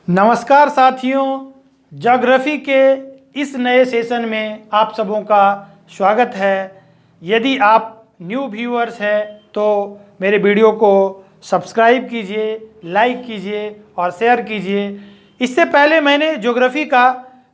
नमस्कार साथियों, ज्योग्राफी के इस नए सेशन में आप सबों का स्वागत है। यदि आप न्यू व्यूअर्स हैं तो मेरे वीडियो को सब्सक्राइब कीजिए, लाइक कीजिए और शेयर कीजिए। इससे पहले मैंने ज्योग्राफी का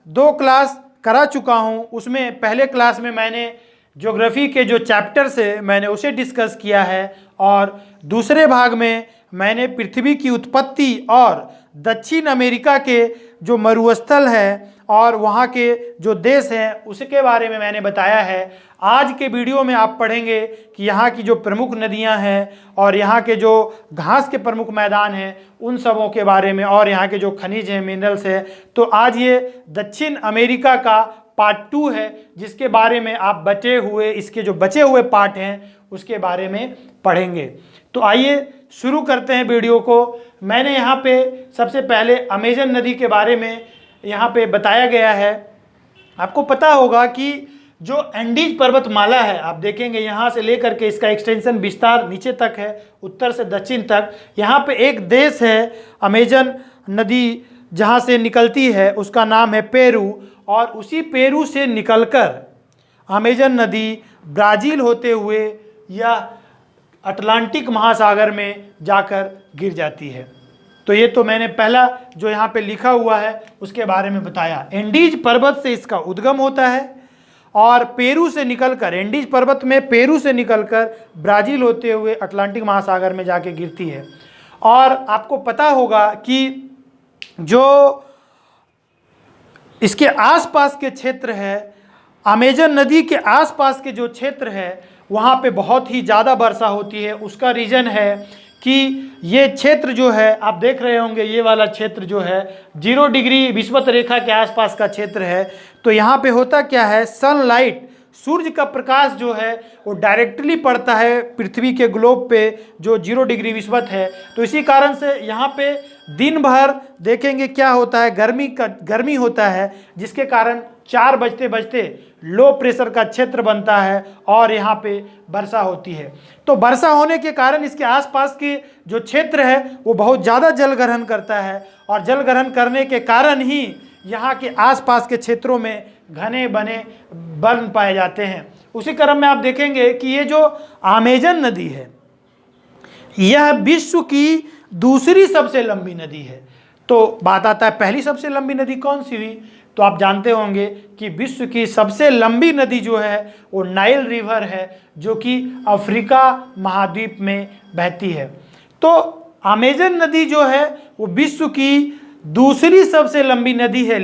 2 क्लास करा चुका हूं। उसमें पहले क्लास में मैंने ज्योग्राफी के जो चैप्टर्स है मैंने उसे डिस्कस किया है और दूसरे भाग में मैंने पृथ्वी की उत्पत्ति और दक्षिण अमेरिका के जो मरुस्थल है और वहाँ के जो देश हैं उसके बारे में मैंने बताया है। आज के वीडियो में आप पढ़ेंगे कि यहाँ की जो प्रमुख नदियाँ हैं और यहाँ के जो घास के प्रमुख मैदान हैं उन सबों के बारे में और यहाँ के जो खनिज हैं, मिनरल्स हैं। तो आज ये दक्षिण अमेरिका का पार्ट 2 है जिसके बारे में आप इसके जो बचे हुए पार्ट हैं उसके बारे में पढ़ेंगे। तो आइए शुरू करते हैं वीडियो को। मैंने यहाँ पे सबसे पहले अमेजन नदी के बारे में यहाँ पे बताया गया है। आपको पता होगा कि जो एंडीज पर्वतमाला है, आप देखेंगे यहाँ से लेकर के इसका एक्सटेंशन विस्तार नीचे तक है, उत्तर से दक्षिण तक। यहाँ पे एक देश है अमेजन नदी जहाँ से निकलती है, उसका नाम है पेरू। और उसी पेरू से निकलकर अमेजन नदी ब्राज़ील होते हुए या अटलांटिक महासागर में जाकर गिर जाती है। तो ये तो मैंने पहला जो यहाँ पे लिखा हुआ है उसके बारे में बताया। एंडीज पर्वत से इसका उद्गम होता है और पेरू से निकलकर, एंडीज पर्वत में पेरू से निकलकर ब्राज़ील होते हुए अटलांटिक महासागर में जाके गिरती है। और आपको पता होगा कि जो इसके आसपास के क्षेत्र है, अमेजन नदी के आसपास के जो क्षेत्र है वहाँ पे बहुत ही ज़्यादा वर्षा होती है। उसका रीज़न है कि ये क्षेत्र जो है, आप देख रहे होंगे ये वाला क्षेत्र जो है 0 डिग्री विषुवत रेखा के आसपास का क्षेत्र है। तो यहाँ पे होता क्या है, सनलाइट, सूर्य का प्रकाश जो है वो डायरेक्टली पड़ता है पृथ्वी के ग्लोब पे जो 0 डिग्री विषुवत है। तो इसी कारण से यहाँ पे दिन भर देखेंगे क्या होता है, गर्मी होता है, जिसके कारण 4 बजते बजते लो प्रेशर का क्षेत्र बनता है और यहाँ पे वर्षा होती है। तो वर्षा होने के कारण इसके आसपास के जो क्षेत्र है वो बहुत ज़्यादा जल ग्रहण करता है और जल ग्रहण करने के कारण ही यहाँ के आसपास के क्षेत्रों में घने बने वन पाए जाते हैं। उसी क्रम में आप देखेंगे कि ये जो अमेजन नदी है यह विश्व की दूसरी सबसे लंबी नदी है। तो बात आता है पहली सबसे लंबी नदी कौन सी हुई, तो आप जानते होंगे कि विश्व की सबसे लंबी नदी जो है वो नाइल रिवर है जो कि अफ्रीका महाद्वीप में बहती है। तो अमेजन नदी जो है वो विश्व की दूसरी सबसे लंबी नदी है,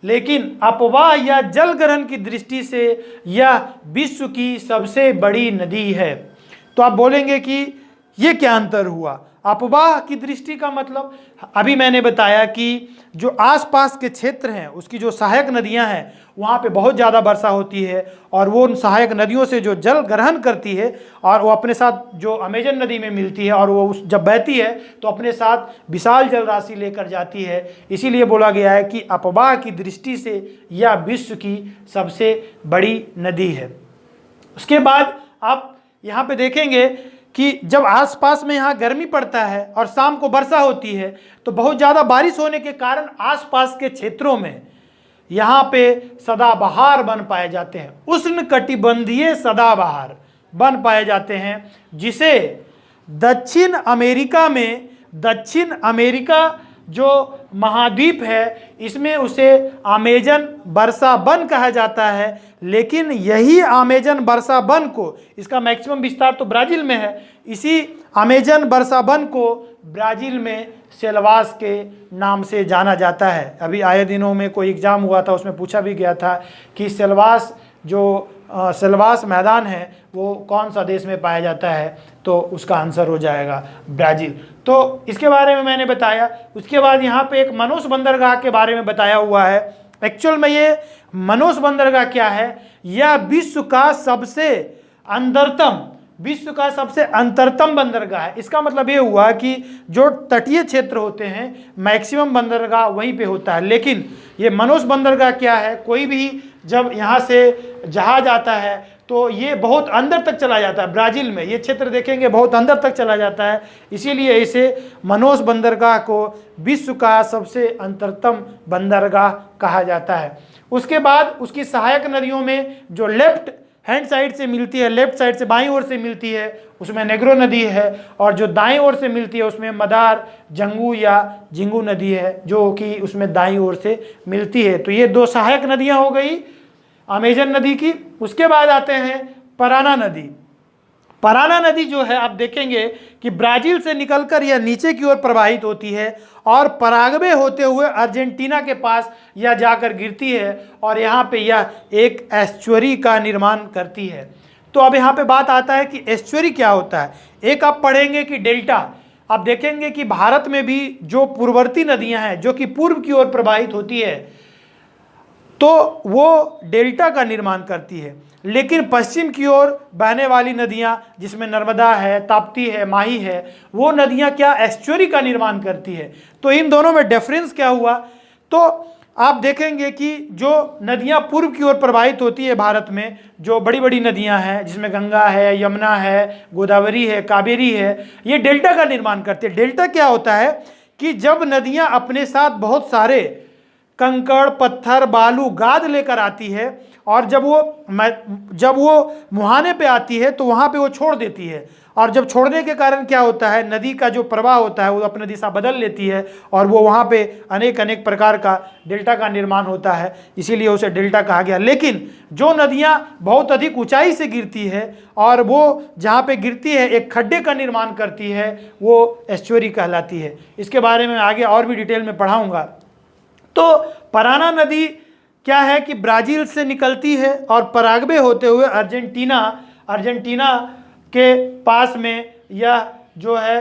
लेकिन अपवाह या जल ग्रहण की दृष्टि से यह विश्व की सबसे बड़ी नदी है। तो आप बोलेंगे कि ये क्या अंतर हुआ, अपवाह की दृष्टि का मतलब अभी मैंने बताया कि जो आसपास के क्षेत्र हैं उसकी जो सहायक नदियां हैं वहाँ पे बहुत ज़्यादा वर्षा होती है और वो उन सहायक नदियों से जो जल ग्रहण करती है और वो अपने साथ जो अमेजन नदी में मिलती है और वो जब बहती है तो अपने साथ विशाल जल राशि लेकर जाती है। इसीलिए बोला गया है कि अपवाह की दृष्टि से यह विश्व की सबसे बड़ी नदी है। उसके बाद आप यहाँ पे देखेंगे कि जब आसपास में यहाँ गर्मी पड़ता है और शाम को वर्षा होती है तो बहुत ज़्यादा बारिश होने के कारण आसपास के क्षेत्रों में यहाँ पे सदाबहार वन पाए जाते हैं, उष्णकटिबंधीय सदाबहार वन पाए जाते हैं, जिसे दक्षिण अमेरिका जो महाद्वीप है इसमें उसे अमेजन वर्षा वन कहा जाता है। लेकिन यही अमेजन वर्षा वन को, इसका मैक्सिमम विस्तार तो ब्राज़ील में है, इसी अमेजन वर्षा वन को ब्राज़ील में सेल्वास के नाम से जाना जाता है। अभी आए दिनों में कोई एग्ज़ाम हुआ था, उसमें पूछा भी गया था कि सेल्वास मैदान है वो कौन सा देश में पाया जाता है, तो उसका आंसर हो जाएगा ब्राज़ील। तो इसके बारे में मैंने बताया। उसके बाद यहाँ पे एक मनोस बंदरगाह के बारे में बताया हुआ है। एक्चुअल में ये मनोस बंदरगाह क्या है, यह विश्व का सबसे अंतरतम बंदरगाह है। इसका मतलब ये हुआ कि जो तटीय क्षेत्र होते हैं मैक्सिमम बंदरगाह वहीं पे होता है। लेकिन ये मनोस बंदरगाह क्या है, कोई भी जब यहाँ से जहाज आता है तो ये बहुत अंदर तक चला जाता है। ब्राज़ील में ये क्षेत्र देखेंगे बहुत अंदर तक चला जाता है, इसीलिए इसे मनोस बंदरगाह को विश्व का सबसे अंतरतम बंदरगाह कहा जाता है। उसके बाद उसकी सहायक नदियों में जो लेफ्ट हैंड साइड से मिलती है, लेफ्ट साइड से बाईं ओर से मिलती है, उसमें नेग्रो नदी है, और जो दाईं ओर से मिलती है उसमें मदार, जंगू या जिंगू नदी है, जो कि उसमें दाईं ओर से मिलती है। तो ये दो सहायक नदियां हो गई अमेजन नदी की। उसके बाद आते हैं पराना नदी। पराना नदी जो है आप देखेंगे कि ब्राज़ील से निकलकर यह नीचे की ओर प्रवाहित होती है और पराग्वे होते हुए अर्जेंटीना के पास यह जाकर गिरती है और यहाँ पे यह एक एस्चुअरी का निर्माण करती है। तो अब यहाँ पे बात आता है कि एस्चुअरी क्या होता है। एक आप पढ़ेंगे कि डेल्टा, आप देखेंगे कि भारत में भी जो पूर्ववर्ती नदियाँ हैं जो कि पूर्व की ओर प्रवाहित होती है तो वो डेल्टा का निर्माण करती है, लेकिन पश्चिम की ओर बहने वाली नदियां जिसमें नर्मदा है, ताप्ती है, माही है, वो नदियां क्या एस्चुअरी का निर्माण करती है। तो इन दोनों में डिफरेंस क्या हुआ, तो आप देखेंगे कि जो नदियां पूर्व की ओर प्रवाहित होती है भारत में, जो बड़ी बड़ी नदियां हैं जिसमें गंगा है, यमुना है, गोदावरी है, कावेरी है, ये डेल्टा का निर्माण करती है। डेल्टा क्या होता है कि जब नदियां अपने साथ बहुत सारे कंकड़, पत्थर, बालू, गाद लेकर आती है और जब वो मुहाने पे आती है तो वहाँ पे वो छोड़ देती है, और जब छोड़ने के कारण क्या होता है, नदी का जो प्रवाह होता है वो अपनी दिशा बदल लेती है और वो वहाँ पे अनेक अनेक प्रकार का डेल्टा का निर्माण होता है, इसीलिए उसे डेल्टा कहा गया। लेकिन जो नदियाँ बहुत अधिक ऊंचाई से गिरती है और वो जहाँ पे गिरती है एक खड्डे का निर्माण करती है, वो एस्चुअरी कहलाती है। इसके बारे में आगे और भी डिटेल में पढ़ाऊँगा। तो पराना नदी क्या है कि ब्राज़ील से निकलती है और पराग्वे होते हुए अर्जेंटीना के पास में यह जो है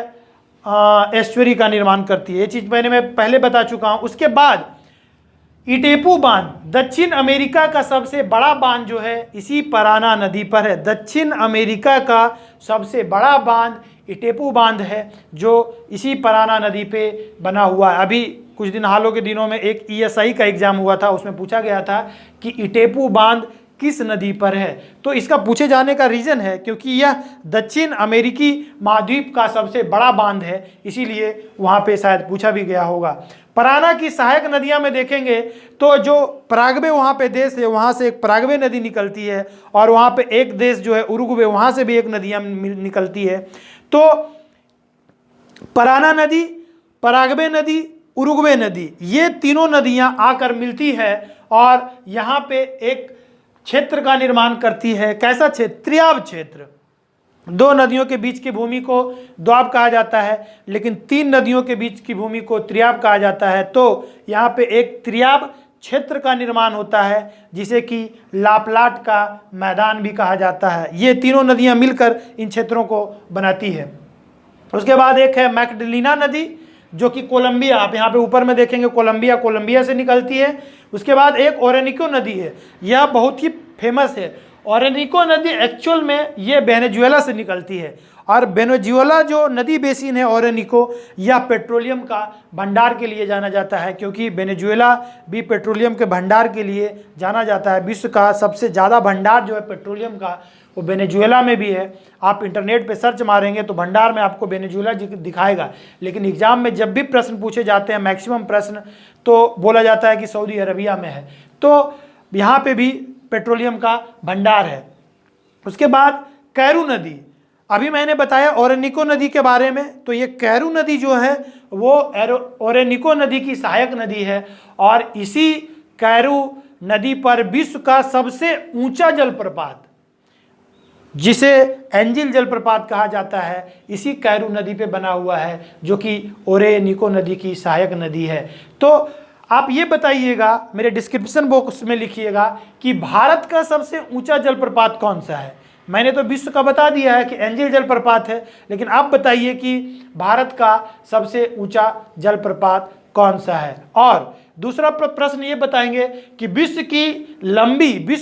एस्चुअरी का निर्माण करती है। ये चीज़ मैं पहले बता चुका हूँ। उसके बाद इटेपू बांध, दक्षिण अमेरिका का सबसे बड़ा बांध जो है इसी पराना नदी पर है। दक्षिण अमेरिका का सबसे बड़ा बांध इटेपू बांध है जो इसी पराना नदी पे बना हुआ है। अभी कुछ दिन हालों के दिनों में एक ESI का एग्जाम हुआ था, उसमें पूछा गया था कि इटेपू बांध किस नदी पर है। तो इसका पूछे जाने का रीज़न है क्योंकि यह दक्षिण अमेरिकी महाद्वीप का सबसे बड़ा बांध है, इसीलिए वहाँ पे शायद पूछा भी गया होगा। पराना की सहायक नदियाँ में देखेंगे तो जो पराग्वे वहाँ पे देश है, वहाँ से एक पराग्वे नदी निकलती है और वहाँ पे एक देश जो है उरुग्वे, वहाँ से भी एक नदियाँ निकलती है। तो पराना नदी, पराग्वे नदी, उरुग्वे नदी, ये तीनों नदियाँ आकर मिलती है और यहाँ पे एक क्षेत्र का निर्माण करती है। कैसा क्षेत्र? त्रियाब क्षेत्र। दो नदियों के बीच की भूमि को द्वाब कहा जाता है, लेकिन तीन नदियों के बीच की भूमि को त्रियाब कहा जाता है। तो यहाँ पे एक त्रियाब क्षेत्र का निर्माण होता है जिसे कि लापलाट का मैदान भी कहा जाता है। ये तीनों नदियाँ मिलकर इन क्षेत्रों को बनाती है। उसके बाद एक है मैगडलिना नदी जो कि कोलंबिया, आप यहाँ पे ऊपर में देखेंगे कोलंबिया से निकलती है। उसके बाद एक ओरेनिको नदी है, यह बहुत ही फेमस है। ओरेनिको नदी एक्चुअल में ये वेनेजुएला से निकलती है और वेनेजुएला जो नदी बेसिन है ओरेनिको, यह पेट्रोलियम का भंडार के लिए जाना जाता है, क्योंकि वेनेजुएला भी पेट्रोलियम के भंडार के लिए जाना जाता है। विश्व का सबसे ज़्यादा भंडार जो है पेट्रोलियम का वो वेनेजुएला में भी है। आप इंटरनेट पे सर्च मारेंगे तो भंडार में आपको वेनेजुएला दिखाएगा, लेकिन एग्जाम में जब भी प्रश्न पूछे जाते हैं मैक्सिमम प्रश्न तो बोला जाता है कि सऊदी अरबिया में है। तो यहाँ पे भी पेट्रोलियम का भंडार है। उसके बाद कैरू नदी, अभी मैंने बताया ओरेनिको नदी के बारे में, तो ये कैरू नदी जो है वो ओरेनिको नदी की सहायक नदी है और इसी कैरू नदी पर विश्व का सबसे ऊंचा जलप्रपात जिसे एंजिल जलप्रपात कहा जाता है इसी कैरू नदी पे बना हुआ है, जो कि ओरेनिको नदी की सहायक नदी है। तो आप ये बताइएगा, मेरे डिस्क्रिप्शन बॉक्स में लिखिएगा कि भारत का सबसे ऊंचा जलप्रपात कौन सा है। मैंने तो विश्व का बता दिया है कि एंजिल जलप्रपात है, लेकिन आप बताइए कि भारत का सबसे ऊंचा जलप्रपात कौन सा है। और दूसरा प्रश्न ये बताएंगे कि विश्व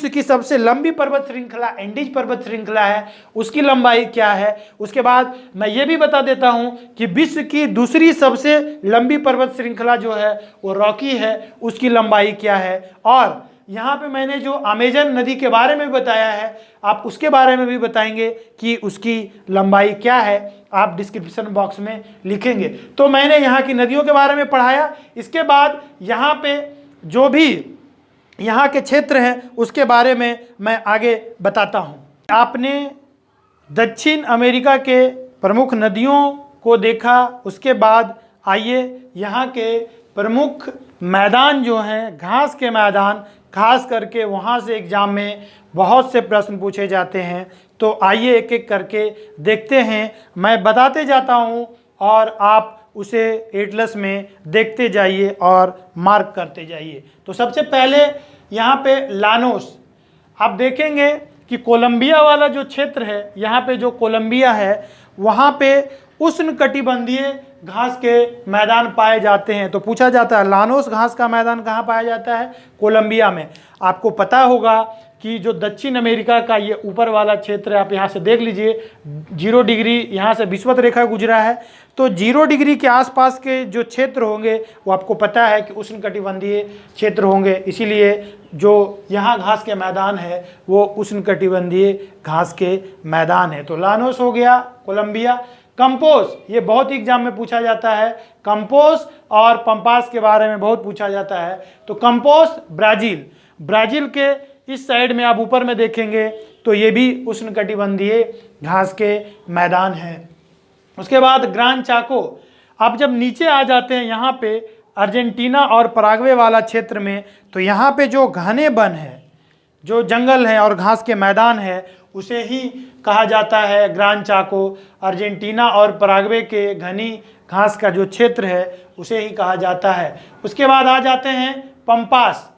की सबसे लंबी पर्वत श्रृंखला एंडीज पर्वत श्रृंखला है, उसकी लंबाई क्या है। उसके बाद मैं ये भी बता देता हूँ कि विश्व की दूसरी सबसे लंबी पर्वत श्रृंखला जो है वो रॉकी है, उसकी लंबाई क्या है। और यहाँ पे मैंने जो अमेजन नदी के बारे में बताया है, आप उसके बारे में भी बताएंगे कि उसकी लंबाई क्या है, आप डिस्क्रिप्शन बॉक्स में लिखेंगे। तो मैंने यहाँ की नदियों के बारे में पढ़ाया। इसके बाद यहाँ पे जो भी यहाँ के क्षेत्र हैं उसके बारे में मैं आगे बताता हूँ। आपने दक्षिण अमेरिका के प्रमुख नदियों को देखा, उसके बाद आइए यहाँ के प्रमुख मैदान जो हैं, घास के मैदान, खास करके वहाँ से एग्जाम में बहुत से प्रश्न पूछे जाते हैं। तो आइए एक एक करके देखते हैं, मैं बताते जाता हूँ और आप उसे एटलस में देखते जाइए और मार्क करते जाइए। तो सबसे पहले यहाँ पे लानोस, आप देखेंगे कि कोलंबिया वाला जो क्षेत्र है, यहाँ पे जो कोलंबिया है वहाँ पे उष्णकटिबंधीय घास के मैदान पाए जाते हैं। तो पूछा जाता है लानोस घास का मैदान कहाँ पाया जाता है? कोलंबिया में। आपको पता होगा कि जो दक्षिण अमेरिका का ये ऊपर वाला क्षेत्र है, आप यहाँ से देख लीजिए 0 डिग्री यहाँ से विषुवत रेखा गुजरा है। तो 0 डिग्री के आसपास के जो क्षेत्र होंगे वो आपको पता है कि उष्णकटिबंधीय क्षेत्र होंगे, इसीलिए जो यहाँ घास के मैदान है वो उष्णकटिबंधीय घास के मैदान है। तो लानोस हो गया कोलंबिया। कंपोस, ये बहुत ही एग्जाम में पूछा जाता है। कंपोस और पंपास के बारे में बहुत पूछा जाता है। तो कंपोस ब्राज़ील, ब्राज़ील के इस साइड में आप ऊपर में देखेंगे तो ये भी उष्णकटिबंधीय घास के मैदान हैं। उसके बाद ग्रान चाको, आप जब नीचे आ जाते हैं यहाँ पे अर्जेंटीना और पराग्वे वाला क्षेत्र में, तो यहाँ पे जो घने वन है, जो जंगल है और घास के मैदान है, उसे ही कहा जाता है ग्रान चाको। अर्जेंटीना और पराग्वे के घनी घास का जो क्षेत्र है उसे ही कहा जाता है। उसके बाद आ जाते हैं पंपास।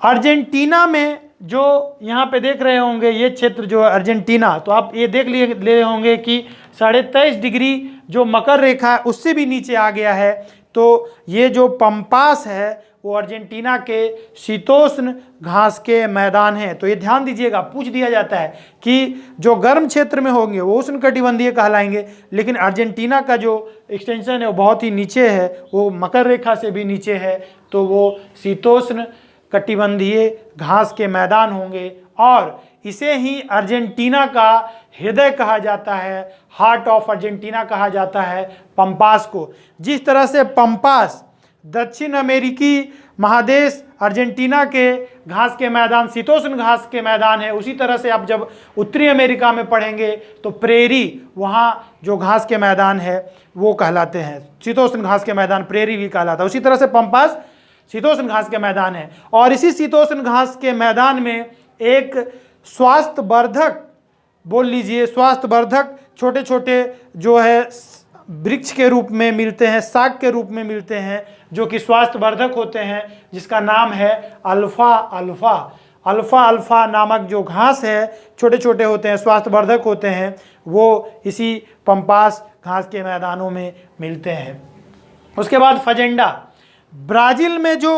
अर्जेंटीना में जो यहाँ पे देख रहे होंगे ये क्षेत्र जो है अर्जेंटीना, तो आप ये देख ले होंगे कि 23.5 डिग्री जो मकर रेखा है उससे भी नीचे आ गया है। तो ये जो पंपास है वो अर्जेंटीना के शीतोष्ण घास के मैदान हैं। तो ये ध्यान दीजिएगा, पूछ दिया जाता है कि जो गर्म क्षेत्र में होंगे वो उष्णकटिबंधीय कहलाएंगे, लेकिन अर्जेंटीना का जो एक्सटेंशन है वो बहुत ही नीचे है, वो मकर रेखा से भी नीचे है, तो वो शीतोष्ण कटिबंधीय घास के मैदान होंगे। और इसे ही अर्जेंटीना का हृदय कहा जाता है, हार्ट ऑफ अर्जेंटीना कहा जाता है पंपास को। जिस तरह से पंपास दक्षिण अमेरिकी महादेश अर्जेंटीना के घास के मैदान शीतोष्ण घास के मैदान है, उसी तरह से आप जब उत्तरी अमेरिका में पढ़ेंगे तो प्रेरी, वहाँ जो घास के मैदान है वो कहलाते हैं शीतोष्ण घास के मैदान, प्रेरी भी कहलाता है। उसी तरह से पंपास शीतोष्ण घास के मैदान है। और इसी शीतोष्ण घास के मैदान में एक स्वास्थ्यवर्धक, बोल लीजिए स्वास्थ्यवर्धक, छोटे छोटे जो है वृक्ष के रूप में मिलते हैं, साग के रूप में मिलते हैं, जो कि स्वास्थ्यवर्धक होते हैं, जिसका नाम है अल्फा अल्फा। अल्फा अल्फा नामक जो घास है, छोटे छोटे होते हैं, स्वास्थ्यवर्धक होते हैं, वो इसी पंपास घास के मैदानों में मिलते हैं। उसके बाद फजेंडा, ब्राज़ील में जो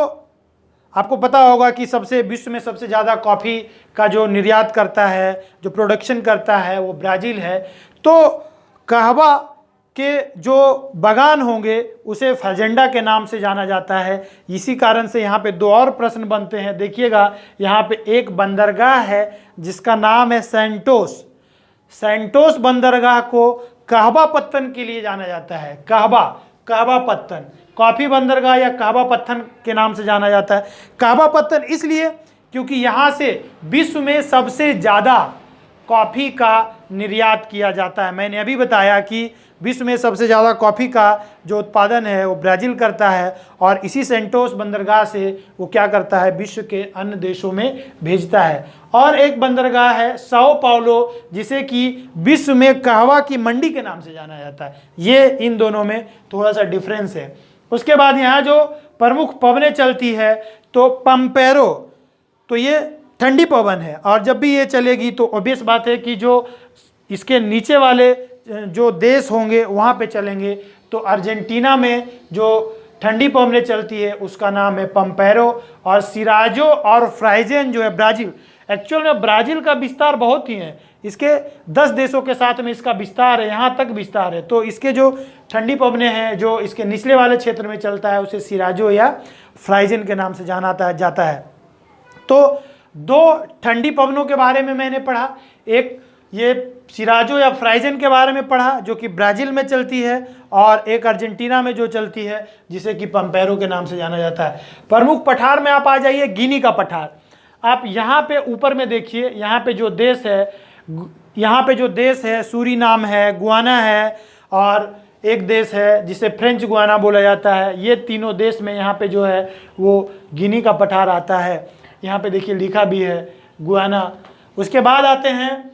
आपको पता होगा कि सबसे विश्व में सबसे ज़्यादा कॉफ़ी का जो निर्यात करता है, जो प्रोडक्शन करता है, वो ब्राज़ील है। तो कहवा के जो बागान होंगे उसे फजेंडा के नाम से जाना जाता है। इसी कारण से यहाँ पे 2 और प्रश्न बनते हैं। देखिएगा, यहाँ पे एक बंदरगाह है जिसका नाम है सेंटोस। सेंटोस बंदरगाह को कहवा पत्तन के लिए जाना जाता है। कहवा पत्तन, कॉफ़ी बंदरगाह या कहवा पत्तन के नाम से जाना जाता है। कहवा पत्तन इसलिए क्योंकि यहाँ से विश्व में सबसे ज़्यादा कॉफ़ी का निर्यात किया जाता है। मैंने अभी बताया कि विश्व में सबसे ज़्यादा कॉफ़ी का जो उत्पादन है वो ब्राज़ील करता है, और इसी सेंटोस बंदरगाह से वो क्या करता है, विश्व के अन्य देशों में भेजता है। और एक बंदरगाह है साओ पाउलो, जिसे कि विश्व में कहवा की मंडी के नाम से जाना जाता है। ये इन दोनों में थोड़ा सा डिफरेंस है। उसके बाद यहाँ जो प्रमुख पवनें चलती है, तो पंपेरो, तो ये ठंडी पवन है, और जब भी ये चलेगी तो ऑब्वियस बात है कि जो इसके नीचे वाले जो देश होंगे वहाँ पे चलेंगे। तो अर्जेंटीना में जो ठंडी पवनें चलती है उसका नाम है पंपेरो। और सिराजो और फ्राइजेन जो है ब्राज़ील, एक्चुअल में ब्राज़ील का विस्तार बहुत ही है, इसके 10 देशों के साथ में इसका विस्तार है, यहाँ तक विस्तार है। तो इसके जो ठंडी पवनें हैं जो इसके निचले वाले क्षेत्र में चलता है उसे सिराजो या फ्राइजेन के नाम से जाना जाता है। तो दो ठंडी पवनों के बारे में मैंने पढ़ा, एक ये सिराजो या फ्राइजन के बारे में पढ़ा जो कि ब्राज़ील में चलती है, और एक अर्जेंटीना में जो चलती है जिसे कि पंपेरो के नाम से जाना जाता है। प्रमुख पठार में आप आ जाइए, गिनी का पठार। आप यहाँ पे ऊपर में देखिए, यहाँ पे जो देश है, सूरीनाम है, गुयाना है, और एक देश है जिसे फ्रेंच गुयाना बोला जाता है। ये तीनों देश में यहाँ पे जो है वो गिनी का पठार आता है। यहाँ पे देखिए लिखा भी है गुयाना। उसके बाद आते हैं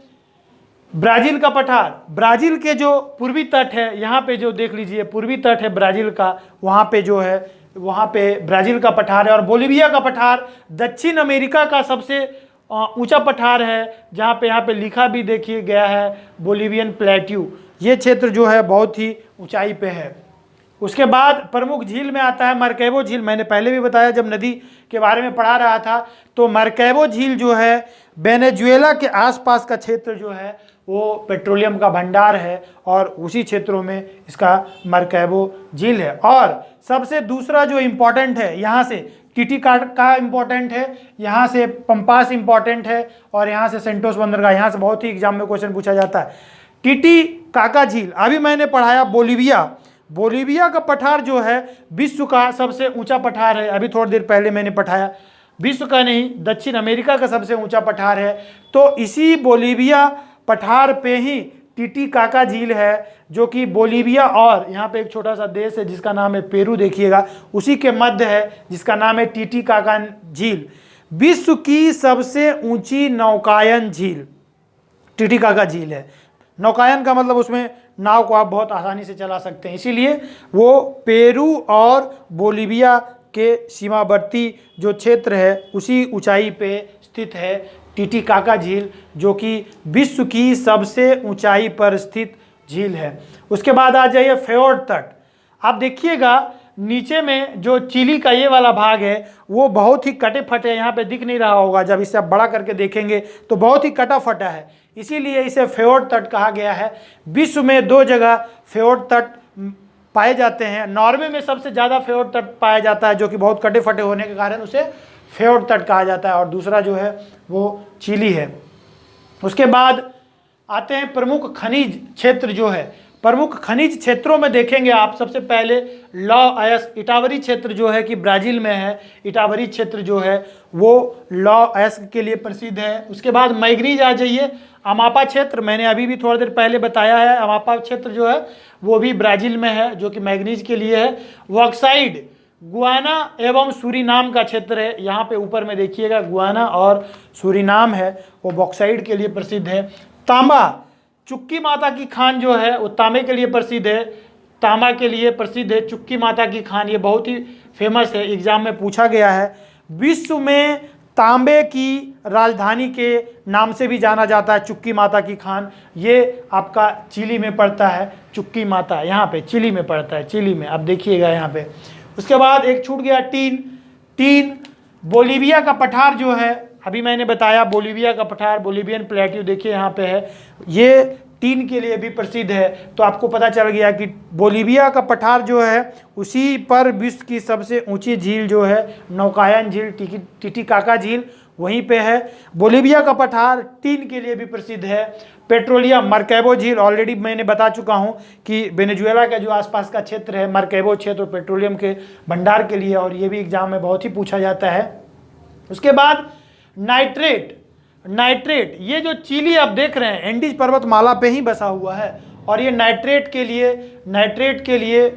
ब्राज़ील का पठार। ब्राज़ील के जो पूर्वी तट है, यहाँ पे जो देख लीजिए पूर्वी तट है ब्राज़ील का, वहाँ पे जो है वहाँ पे ब्राज़ील का पठार है। और बोलिविया का पठार दक्षिण अमेरिका का सबसे ऊंचा पठार है, जहाँ पे यहाँ पे लिखा भी देखिए गया है बोलिवियन प्लेट्यू। ये क्षेत्र जो है बहुत ही ऊंचाई पे है। उसके बाद प्रमुख झील में आता है मार्कैबो झील। मैंने पहले भी बताया जब नदी के बारे में पढ़ा रहा था, तो मार्कैबो झील जो है वेनेजुएला के आसपास का क्षेत्र जो है वो पेट्रोलियम का भंडार है, और उसी क्षेत्रों में इसका मार्कैबो झील है। और सबसे दूसरा जो इम्पोर्टेंट है, यहाँ से टिटिकाका इम्पोर्टेंट है, यहाँ से पंपास इम्पोर्टेंट है, और यहाँ से सेंटोस बंदरगाह। यहाँ से बहुत ही एग्जाम में क्वेश्चन पूछा जाता है। टिटिकाका झील अभी मैंने पढ़ाया बोलिविया का पठार जो है विश्व का सबसे ऊंचा पठार है। अभी थोड़ी देर पहले मैंने पढ़ाया, विश्व का नहीं दक्षिण अमेरिका का सबसे ऊंचा पठार है। तो इसी बोलिविया पठार पे ही टिटिकाका झील है, जो कि बोलिविया और यहाँ पे एक छोटा सा देश है जिसका नाम है पेरू, देखिएगा उसी के मध्य है, जिसका नाम है टिटिकाका झील। विश्व की सबसे ऊंची नौकायन झील टिटिकाका झील है। नौकायन का मतलब उसमें नाव को आप बहुत आसानी से चला सकते हैं, इसीलिए वो पेरू और बोलिविया के सीमावर्ती जो क्षेत्र है उसी ऊंचाई पे स्थित है टिटिकाका झील, जो कि विश्व की सबसे ऊंचाई पर स्थित झील है। उसके बाद आ जाइए फ्योर्ड तट। आप देखिएगा नीचे में जो चिली का ये वाला भाग है वो बहुत ही कटे फटे, यहाँ पे दिख नहीं रहा होगा, जब इसे आप बड़ा करके देखेंगे तो बहुत ही कटा फटा है, इसीलिए इसे फ्योर्ड तट कहा गया है। विश्व में 2 जगह फ्योर्ड तट पाए जाते हैं। नॉर्वे में सबसे ज़्यादा फ्योर्ड तट पाया जाता है, जो कि बहुत कटे फटे होने के कारण उसे फ्योर्ड तट कहा जाता है, और दूसरा जो है वो चिली है। उसके बाद आते हैं प्रमुख खनिज क्षेत्र जो है। प्रमुख खनिज क्षेत्रों में देखेंगे आप, सबसे पहले लॉ-अयस्क इटावरी क्षेत्र जो है कि ब्राज़ील में है। इटावरी क्षेत्र जो है वो लॉ-अयस्क के लिए प्रसिद्ध है। उसके बाद मैग्नीज आ जाइए। अमापा क्षेत्र मैंने अभी भी थोड़ी देर पहले बताया है, अमापा क्षेत्र जो है वो भी ब्राज़ील में है, जो कि मैग्नीज के लिए है। बॉक्साइट गुयाना एवं सूरीनाम का क्षेत्र है। यहाँ पे ऊपर में देखिएगा गुयाना और सूरीनाम है, वो बॉक्साइट के लिए प्रसिद्ध है। तांबा चुक्की माता की खान जो है वो तांबे के लिए प्रसिद्ध है, तांबा के लिए प्रसिद्ध है चुक्की माता की खान, ये बहुत ही फेमस है, एग्जाम में पूछा गया है। विश्व में तांबे की राजधानी के नाम से भी जाना जाता है चुक्की माता की खान। ये आपका चिली में पड़ता है, चुक्की माता यहाँ पे चिली में पड़ता है, चिली में आप देखिएगा यहाँ पे। उसके बाद एक छूट गया टीन बोलिविया का पठार जो है, अभी मैंने बताया बोलिविया का पठार बोलिवियन प्लेट्यू देखिए यहाँ पे है, ये टीन के लिए भी प्रसिद्ध है। तो आपको पता चल गया कि बोलिविया का पठार जो है उसी पर विश्व की सबसे ऊंची झील जो है नौकायन झील टिटिकाका झील वहीं पे है। बोलिविया का पठार टीन के लिए भी प्रसिद्ध है। पेट्रोलियम मार्कैबो झील ऑलरेडी मैंने बता चुका हूं कि वेनेजुएला का जो आसपास का क्षेत्र है मार्कैबो क्षेत्र पेट्रोलियम के भंडार के लिए, और ये भी एग्जाम में बहुत ही पूछा जाता है। उसके बाद नाइट्रेट ये जो चिली आप देख रहे हैं एंडीज पर्वतमाला पे ही बसा हुआ है, और ये नाइट्रेट के लिए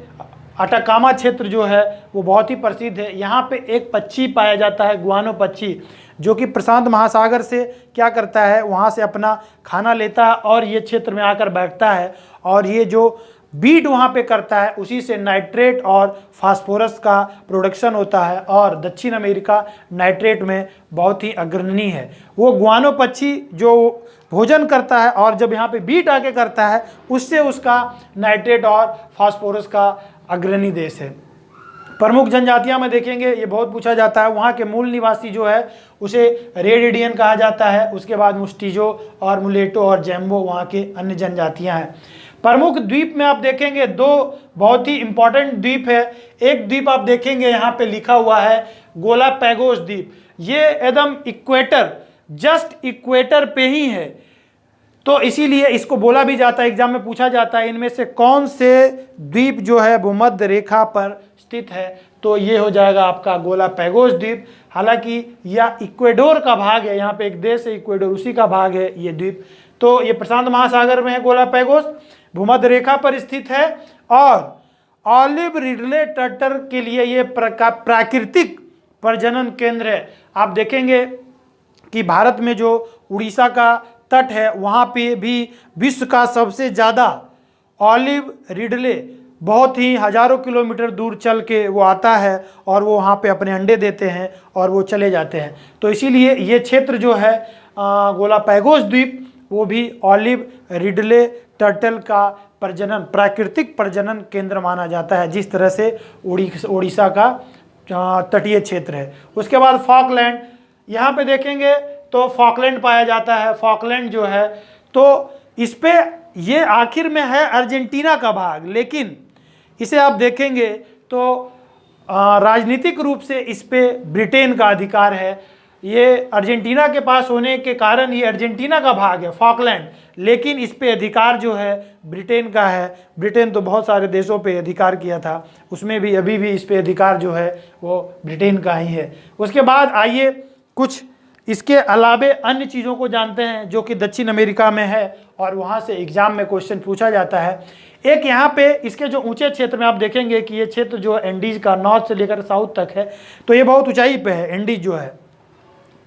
अटाकामा क्षेत्र जो है वो बहुत ही प्रसिद्ध है। यहाँ पे एक पक्षी पाया जाता है गुआनो पक्षी, जो कि प्रशांत महासागर से क्या करता है वहाँ से अपना खाना लेता है और ये क्षेत्र में आकर बैठता है, और ये जो बीट वहाँ पे करता है उसी से नाइट्रेट और फास्फोरस का प्रोडक्शन होता है, और दक्षिण अमेरिका नाइट्रेट में बहुत ही अग्रणी है। वो गुआनो पक्षी जो भोजन करता है और जब यहाँ पे बीट आके करता है उससे उसका नाइट्रेट और फास्फोरस का अग्रणी देश है। प्रमुख जनजातियां में देखेंगे ये बहुत पूछा जाता है, वहाँ के मूल निवासी जो है उसे रेड इंडियन कहा जाता है। उसके बाद मुस्टिजो और मुलेटो और जैम्बो वहाँ के अन्य जनजातियां हैं। प्रमुख द्वीप में आप देखेंगे 2 बहुत ही इंपॉर्टेंट द्वीप है। एक द्वीप आप देखेंगे यहाँ पे लिखा हुआ है गोलापैगोस द्वीप। ये एकदम इक्वेटर, जस्ट इक्वेटर पे ही है। तो इसीलिए इसको बोला भी जाता है, एग्जाम में पूछा जाता है इनमें से कौन से द्वीप जो है भूमध्य रेखा पर स्थित है, तो ये हो जाएगा आपका गोलापैगोस द्वीप। हालांकि यह इक्वेडोर का भाग है, यहाँ पे एक देश है इक्वेडोर, उसी का भाग है ये द्वीप। तो ये प्रशांत महासागर में है गोलापैगोस, भूमध्य रेखा पर स्थित है और ऑलिव रिडले टर्टल के लिए ये प्राकृतिक प्रजनन केंद्र है। आप देखेंगे कि भारत में जो उड़ीसा का तट है वहाँ पे भी विश्व का सबसे ज़्यादा ऑलिव रिडले बहुत ही हज़ारों किलोमीटर दूर चल के वो आता है और वो वहाँ पे अपने अंडे देते हैं और वो चले जाते हैं। तो इसीलिए ये क्षेत्र जो है गोलापैगोस द्वीप, वो भी ऑलिव रिडले टर्टल का प्रजनन, प्राकृतिक प्रजनन केंद्र माना जाता है, जिस तरह से उड़ीसा का तटीय क्षेत्र है। उसके बाद फॉकलैंड, यहाँ पे देखेंगे तो फॉकलैंड पाया जाता है। फॉकलैंड जो है तो इस पे ये आखिर में है अर्जेंटीना का भाग, लेकिन इसे आप देखेंगे तो राजनीतिक रूप से इस पे ब्रिटेन का अधिकार है। ये अर्जेंटीना के पास होने के कारण ये अर्जेंटीना का भाग है फॉकलैंड, लेकिन इस पे अधिकार जो है ब्रिटेन का है। ब्रिटेन तो बहुत सारे देशों पे अधिकार किया था, उसमें भी अभी भी इस पे अधिकार जो है वो ब्रिटेन का ही है। उसके बाद आइए कुछ इसके अलावे अन्य चीज़ों को जानते हैं जो कि दक्षिण अमेरिका में है और वहाँ से एग्जाम में क्वेश्चन पूछा जाता है। एक यहाँ पे इसके जो ऊंचे क्षेत्र में आप देखेंगे कि ये क्षेत्र जो है एंडीज का नॉर्थ से लेकर साउथ तक है, तो ये बहुत ऊंचाई पे है एंडीज जो है।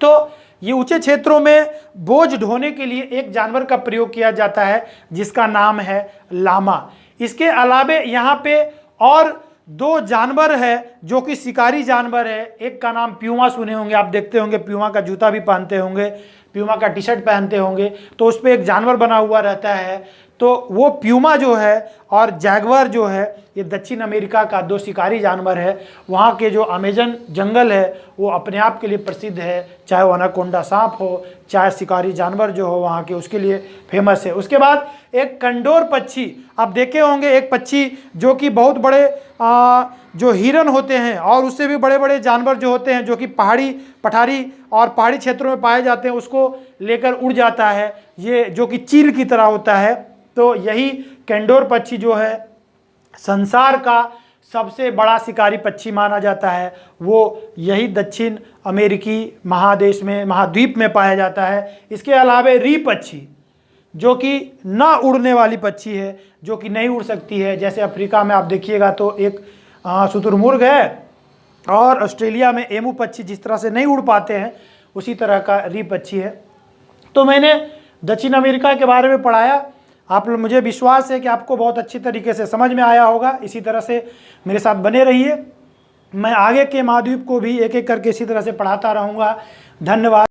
तो ये ऊंचे क्षेत्रों में बोझ ढोने के लिए एक जानवर का प्रयोग किया जाता है जिसका नाम है लामा। इसके अलावे यहाँ पे और दो जानवर है जो कि शिकारी जानवर है। एक का नाम प्यूमा, सुने होंगे आप, देखते होंगे प्यूमा का जूता भी पहनते होंगे, प्यूमा का टी शर्ट पहनते होंगे, तो उस पर एक जानवर बना हुआ रहता है। तो वो प्यूमा जो है और जैगवर जो है, ये दक्षिण अमेरिका का दो शिकारी जानवर है। वहाँ के जो अमेजन जंगल है वो अपने आप के लिए प्रसिद्ध है, चाहे वो अनाकोंडा सांप हो, चाहे शिकारी जानवर जो हो वहाँ के, उसके लिए फेमस है। उसके बाद एक कंडोर पक्षी आप देखे होंगे, एक पक्षी जो कि बहुत बड़े जो हिरन होते हैं और उससे भी बड़े बड़े जानवर जो होते हैं जो कि पठारी और पहाड़ी क्षेत्रों में पाए जाते हैं, उसको लेकर उड़ जाता है, ये जो कि चील की तरह होता है। तो यही कंडोर पक्षी जो है संसार का सबसे बड़ा शिकारी पक्षी माना जाता है, वो यही दक्षिण अमेरिकी महादेश में, महाद्वीप में पाया जाता है। इसके अलावा री पक्षी जो कि ना उड़ने वाली पक्षी है, जो कि नहीं उड़ सकती है, जैसे अफ्रीका में आप देखिएगा तो एक शुतुरमुर्ग है और ऑस्ट्रेलिया में एमू पक्षी जिस तरह से नहीं उड़ पाते हैं, उसी तरह का री पक्षी है। तो मैंने दक्षिण अमेरिका के बारे में पढ़ाया, आप लोग, मुझे विश्वास है कि आपको बहुत अच्छी तरीके से समझ में आया होगा। इसी तरह से मेरे साथ बने रहिए, मैं आगे के महाद्वीप को भी एक एक करके इसी तरह से पढ़ाता रहूँगा। धन्यवाद।